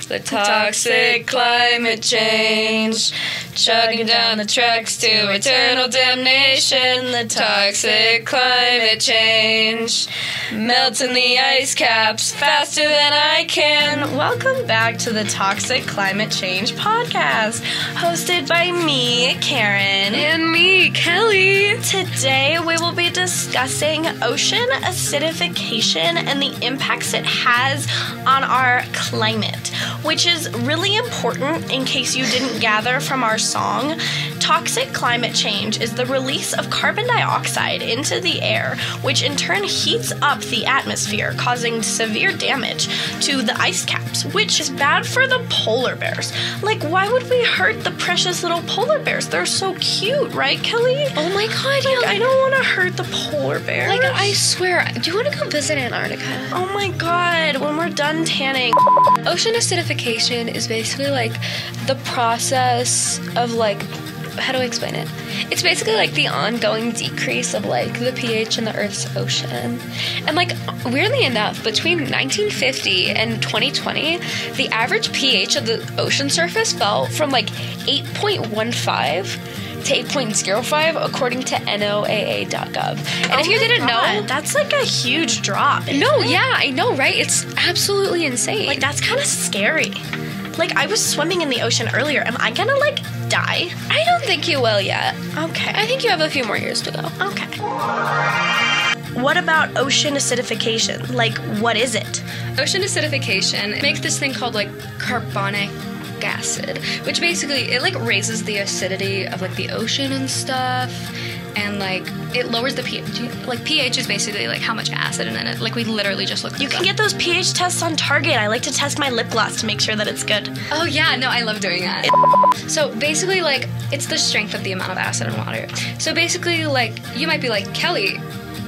The toxic climate change, chugging down the tracks to eternal damnation. The toxic climate change, melting the ice caps faster than I can. Welcome back to the Toxic Climate Change podcast, hosted by me, Karen. And me, Kelly. Today we will be discussing ocean acidification and the impacts it has on our climate, which is really important in case you didn't gather from our song. Toxic climate change is the release of carbon dioxide into the air, which in turn heats up the atmosphere, causing severe damage to the ice caps, which is bad for the polar bears. Like, why would we hurt the precious little polar bears? They're so cute, right, Kelly? Oh my god, Like, I don't want to hurt the polar bears. Like, I swear, do you want to go visit Antarctica? Oh my god, when we're done tanning. Ocean acidification is basically like the process of like, how do I explain it? It's basically like the ongoing decrease of like the pH in the Earth's ocean. And like, weirdly enough, between 1950 and 2020, the average pH of the ocean surface fell from like 8.15 to 8.05 according to NOAA.gov. And if you didn't know, that's like a huge drop. Yeah, I know, right? It's absolutely insane. Like, that's kind of scary. Like, I was swimming in the ocean earlier. Am I gonna, like, die? I don't think you will yet. Okay. I think you have a few more years to go. Okay. What about ocean acidification? Like, what is it? Ocean acidification makes this thing called, like, carbonic acid, which basically, it, like, raises the acidity of, like, the ocean and stuff. And, like, it lowers the pH. Like, pH is basically, like, how much acid in it. Like, we literally just looked You can get those pH tests on Target. I like to test my lip gloss to make sure that it's good. Oh, yeah. No, I love doing that. So, basically, like, it's the strength of the amount of acid in water. So, basically, like, you might be like, Kelly,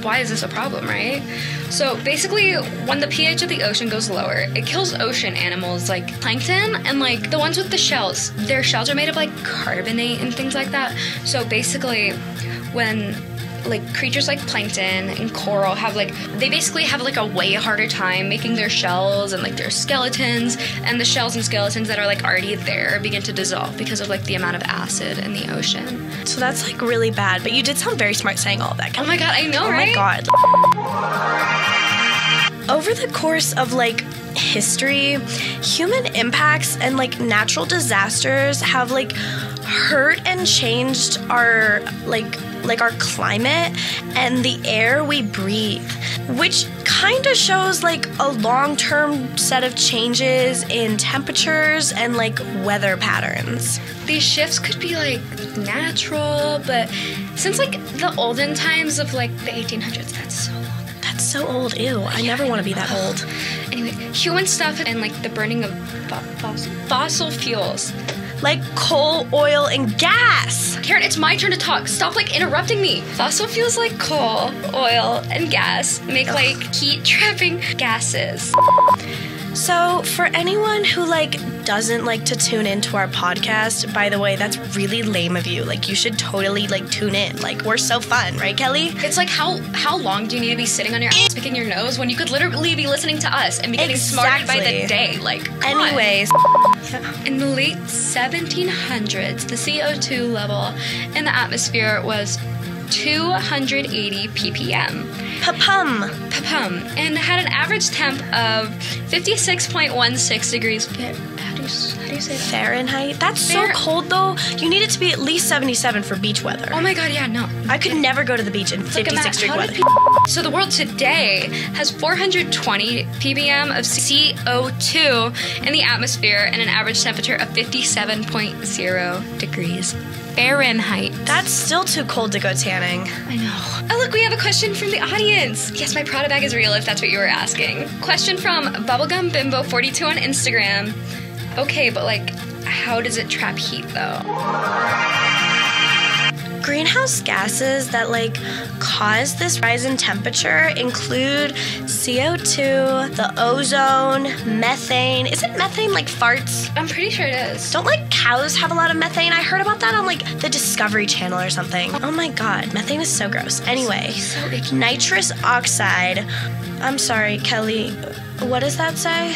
why is this a problem, right? So, basically, when the pH of the ocean goes lower, it kills ocean animals like plankton and, like, the ones with the shells. Their shells are made of, like, carbonate and things like that. So, basically, when like creatures like plankton and coral have like, they basically have like a way harder time making their shells and like their skeletons, and the shells and skeletons that are like already there begin to dissolve because of like the amount of acid in the ocean. So that's like really bad, but you did sound very smart saying all of that. Oh my god, I know, right? Oh my god. Over the course of like history, human impacts and like natural disasters have like hurt and changed our our climate and the air we breathe, which kind of shows like a long-term set of changes in temperatures and like weather patterns. These shifts could be like natural, but since like the olden times of like the 1800s, that's so long. That's so old. Ew, I never want to be that old. Anyway, human stuff and like the burning of fossil fuels. Like coal, oil, and gas. Karen, it's my turn to talk. Stop, like, interrupting me. Fossil fuels like coal, oil, and gas make, like, heat-trapping gases. So, for anyone who, like, doesn't like to tune into our podcast, by the way, that's really lame of you. Like, you should totally, like, tune in. Like, we're so fun, right, Kelly? It's like, how long do you need to be sitting on your ass picking your nose when you could literally be listening to us and be getting smarter by the day? Like, come anyways. On. In the late 1700s, the CO2 level in the atmosphere was 280 ppm. Papum. And had an average temp of 56.16 degrees. How do you say that? Fahrenheit? That's so cold, though. You need it to be at least 77 for beach weather. Oh my god, yeah, no. I could never go to the beach in 56-degree weather. So the world today has 420 ppm of CO2 in the atmosphere and an average temperature of 57.0 degrees Fahrenheit. That's still too cold to go tanning. I know. Oh, look, we have a question from the audience. Yes, my Prada bag is real, if that's what you were asking. Question from BubblegumBimbo42 on Instagram. Okay, but like, how does it trap heat, though? Greenhouse gases that like cause this rise in temperature include CO2, the ozone, methane. Isn't methane like farts? I'm pretty sure it is. Don't like cows have a lot of methane? I heard about that on like the Discovery Channel or something. Oh my god, methane is so gross. Anyway, so icky. Nitrous oxide. I'm sorry, Kelly. What does that say?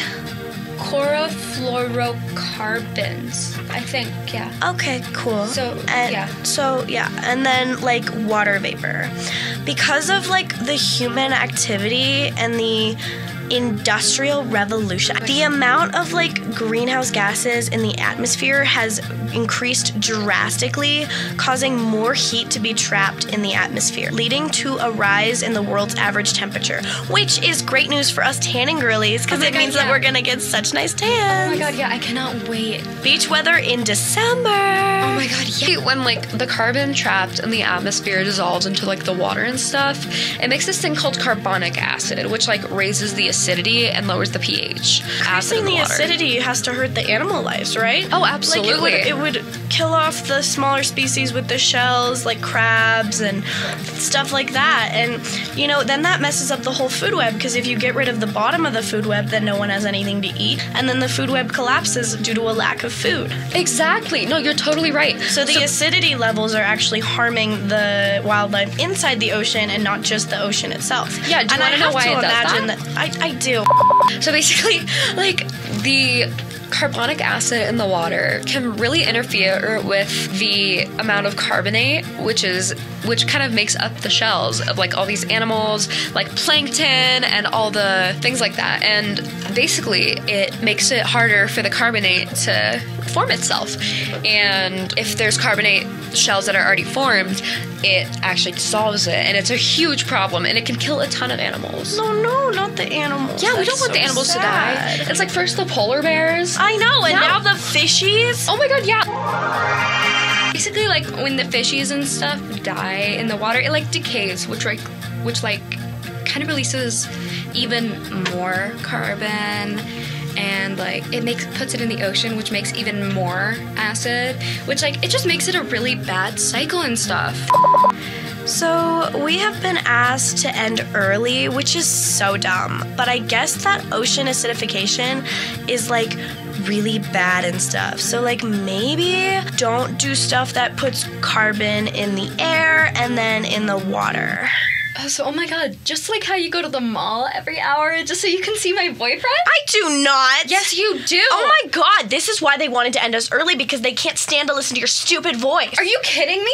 chlorofluorocarbons, I think, yeah. Okay, cool. So, and then like water vapor. Because of like the human activity and the Industrial Revolution, the amount of like greenhouse gases in the atmosphere has increased drastically, causing more heat to be trapped in the atmosphere, leading to a rise in the world's average temperature, which is great news for us tanning girlies, because it means that we're gonna get such nice tans. Oh my god, yeah, I cannot wait. Beach weather in December. Oh my god, yeah. When like the carbon trapped in the atmosphere dissolves into like the water and stuff, it makes this thing called carbonic acid, which like raises the acidity and lowers the pH. Increasing the acidity has to hurt the animal lives, right? Oh, absolutely. Like it would kill off the smaller species with the shells, like crabs and stuff like that. And, you know, then that messes up the whole food web, because if you get rid of the bottom of the food web, then no one has anything to eat. And then the food web collapses due to a lack of food. Exactly. No, you're totally right. So the acidity levels are actually harming the wildlife inside the ocean and not just the ocean itself. Yeah, do you want to know why it does that? I do. So basically, like, the carbonic acid in the water can really interfere with the amount of carbonate, which kind of makes up the shells of like all these animals, like plankton and all the things like that. And basically it makes it harder for the carbonate to form itself. And if there's carbonate shells that are already formed, it actually dissolves it, and it's a huge problem, and it can kill a ton of animals. No, not the animals. Yeah, we don't want the animals to die. It's like first the polar bears. I know, and now the fishies. Oh my god, yeah. Basically, like when the fishies and stuff die in the water, it like decays, which kind of releases even more carbon, and like it puts it in the ocean, which makes even more acid, which like it just makes it a really bad cycle and stuff. So we have been asked to end early, which is so dumb, but I guess that ocean acidification is like really bad and stuff. So like maybe don't do stuff that puts carbon in the air and then in the water. So, oh my god, just like how you go to the mall every hour just so you can see my boyfriend? I do not. Yes, you do. Oh my god, this is why they wanted to end us early, because they can't stand to listen to your stupid voice. Are you kidding me?